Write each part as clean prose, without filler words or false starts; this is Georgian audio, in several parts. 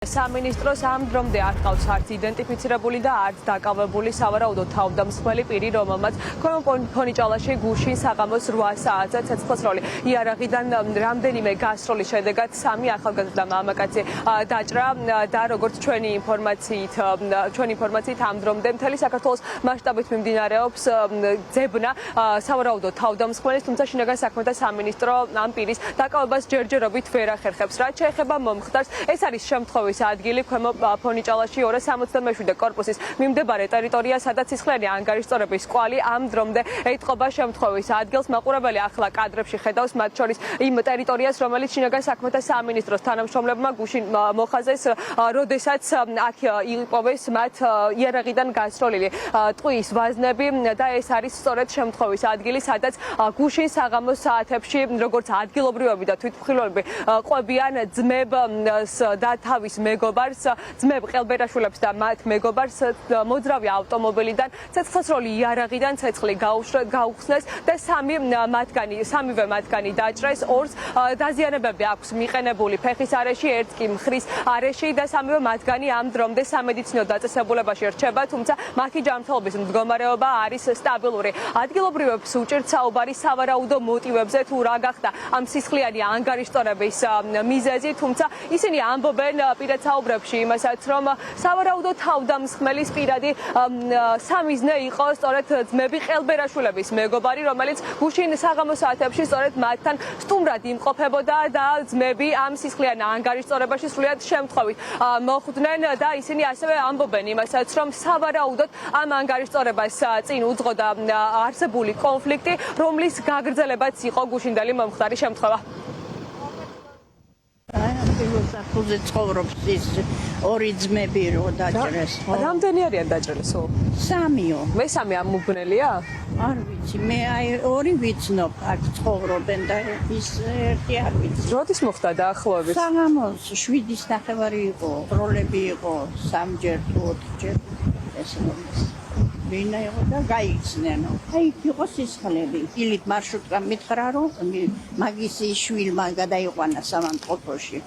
სამინისტროს ამ დრომდე არ ყავს არც იდენტიფიცირებული და არც დაკავებული სავარაუდო თავდამსხმელი პირი, რომელმაც ფონიჭალაში გუშინ საღამოს 8 საათზე ცეცხლსროლი იარაღიდან რამდენიმე გასროლის შედეგად 3 ახალგაზრდა მამაკაცი დაჭრა და როგორც ჩვენი ინფორმაციით ამ დრომდე მთელი საქართველოს მასშტაბით მიმდინარეობს ძებნა სავარაუდო თავდამსხმელის, თუმცა შინაგან საქმეთა სამინისტრო ამ პირის დაკავებას ჯერჯერობით ვერ ახერხებს. რაც შეეხება მომხდარს, ეს არის შემთხვევის ადგილი ქვემო ფონიჭალაში 267 კორპუსის მიმდებარე ტერიტორია, სადაც სისხლიანი ანგარიშწორების კვალი ამ დრომდე ეთყობა შემთხვევის ადგილს. მაყურებელი ახლა კადრებში ხედავს მათ შორის იმ ტერიტორიას, რომელიც შინაგან საქმეთა სამინისტროს თანამშრომლებმა გუშინ მოხაზეს, როდესაც აქ იპოვეს მათ იარაღიდან გასროლილი ტყვის ვაზნები და ეს არის სწორედ შემთხვევის ადგილი, სადაც გუშინ საღამოს საათებში როგორც ადგილობრივები და თვითმხილველები ყვებიან ძმებს და თავის მეგობარს, ძმებ ყელბერაშვილებს და მათ მეგობარს მოძრავი ავტომობილიდან ცეცხლსროლი იარაღიდან ცეცხლი გაუხსნეს და სამივე მათგანი დაჭრეს. ორს დაზიანებები აქვს მიყენებული ფეხის არეში, ერთს კი მხრის არეში და სამივე მათგანი ამ დრომდე სამედიცინო დაწესებულებაში რჩება, თუმცა მათი ჯანმრთელობის მდგომარეობა არის სტაბილური. ადგილობრივებს უჭირთ საუბარი სავარაუდო მოტივებზე, თუ რა გახდა ამ სისხლიანი ანგარიშწორების მიზეზი, თუმცა ისინი ამბობენ პირად საუბრებში იმასაც, რომ სავარაუდო თავდამსხმელის პირადი სამიზნე იყო სწორედ ძმები ყელბერაშვილების მეგობარი, რომელიც გუშინ საღამოს საათებში სწორედ მათთან სტუმრად იმყოფებოდა და ძმები ამ სისხლიან ანგარიშწორებაში სრულიად შემთხვევით მოხვდნენ და ისინი ასევე ამბობენ იმასაც, რომ სავარაუდოდ ამ ანგარიშწორებას წინ უძღოდა არსებული კონფლიქტი, რომლის გაგრძელებაც იყო გუშინდელი მომხდარი შემთხვევა. Filozofie ცხოვრობს ის ორი ძმები რო დაჭრეს. რამდენი არიან დაჭრილი სულ? 3-ო. მესამე ამ მუბნელია? არ ვიცი, მე აი ორი ვიცნობ, აქ ცხოვრობენ და ის ერთი არ ვიცი. როდის მოხდა დაახლოებით? საღამოს 7:30 იყო, როლები იყო 3-ჯერ თუ 4-ჯერ ეს მომის. ვინა იყო და გაიხსნენო. აი იყო სისხლები. დილით მარშრუტკა მითხრა რომ მაგისი შვილმა გადაიყვანა სამანტყოფოში.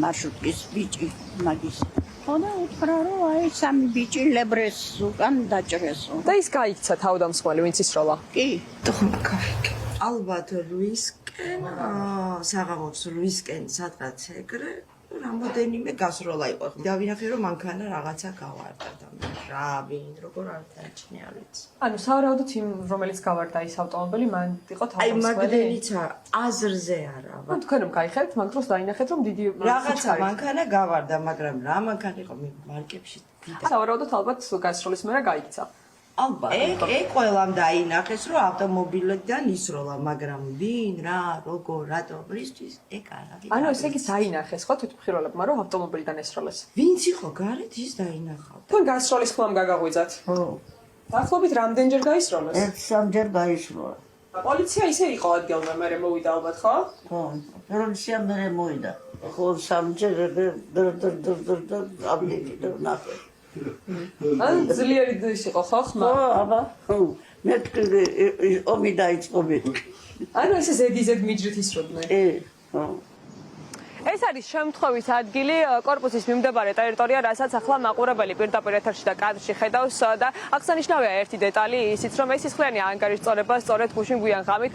მარშრუტის ბიჭი მაგის. ხოდა უთხრა რომ აი 3 ბიჭი ლებრეს უკან დაჭრესო. და ის გაიქცა თავდამსხმელი, ვინც ისროლა? კი. ალბათ ლუისკენ, საღამოს ლუისკენ სადღაც ეგრე რამოდენიმე გასროლა იყო. დავინახე რომ მანქანა რაღაცა გავარდა და რა ვინ როგორ არ დაიჭნე არ ვიცი. ანუ სავარაუდოდ იმ რომელიც გავარდა ის ავტომობილი მან იყო აი თავდამსხმელი. მაგდენიც აზრზე არა. ანუ თქვენ რომ გაიხეთ, მაგ დროს დაინახეთ რომ დიდი რაღაცა მანქანა გავარდა, მაგრამ რა მანქანა იყო მარკებში დიდი. სავარაუდოდ ალბათ გასროლის მერე გაიქცა. ალბათ. ეგ ყველამ დაინახეს რომ ავტომობილიდან ისროლა, მაგრამ ვინ, რა, როგორ, რატო, რისთვის ეგ არა. ანუ ესე იგი დაინახეს ხო თვითმხილველებმა რომ ავტომობილიდან ესროლეს. ვინც იყო გარეთ ის დაინახავდა. თქვენ გასროლის ხმამ გაგაღვიძათ? ხო. დაახლოებით რამდენჯერ გაისროლეს? 1-3-ჯერ გაიშროლა. პოლიცია ისე იყო ადგილზე, მერე მოვიდა ალბათ, ხო? ხო. პოლიცია მერე მოვიდა. ხო 3-ჯერ ამდენი ნახე. ან ძლიერი ის იყო ხო ხმა? ხო, აბა. მე ომი დაიწყო მე. ანუ ესე ზედიზედ მიჯრით ისროდნენ. ხო. ეს არის შემთხვევის ადგილი, კორპუსის მიმდებარე ტერიტორია, რასაც ახლა მაყურებელი პირდაპირ ეთერში და კადრში ხედავს და აღსანიშნავია ერთი დეტალი, ისიც რომ ეს სისხლიანი ანგარიშწორება სწორედ გუშინ გვიან ღამით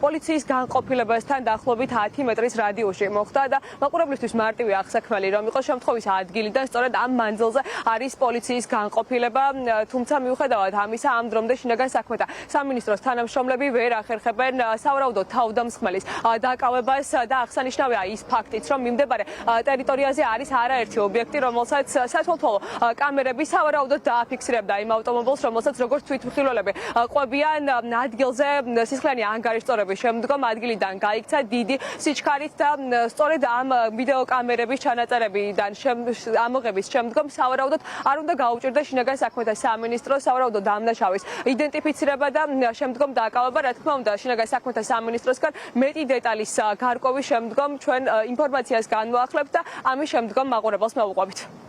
პოლიციის განყოფილებასთან დაახლოებით 10 მეტრის რადიუსში მოხდა და მაყურებლისთვის მარტივი აღსაქმელი რომ იყო შემთხვევის ადგილიდან სწორედ ამ მანძილზე არის პოლიციის განყოფილება, თუმცა მიუხედავად ამისა ამ დრომდე შინაგან საქმეთა სამინისტროს თანამშრომლები ვერ ახერხებენ სავარაუდო თავდამსხმელის დაკავებას და აღსანიშნავია ის ფაქტი რომ მიმდებარე ტერიტორიაზე არის არაერთი ობიექტი, რომელსაც სათვალთვალო კამერები სავარაუდოდ დააფიქსირებდა იმ ავტომობილს, რომელსაც როგორც თვითმხილველები ყვებიან ადგილზე სისხლიანი ანგარიშწორების შემდგომ ადგილიდან გაიქცა დიდი სიჩქარით და სწორედ ამ ვიდეო კამერების ჩანაწერებიდან ამოღების შემდგომ სავარაუდოდ არ უნდა გაუჭირდა შინაგან საქმეთა სამინისტროს სავარაუდო დამნაშავის იდენტიფიცირება და შემდგომ დაკავება, რა თქმა უნდა, შინაგან საქმეთა სამინისტროსგან მეტი დეტალის გარკვევის შემდგომ ჩვენ ინფორმაციას განვაახლებთ და ამის შემდგომ მაყურებელს მოვუყვებით.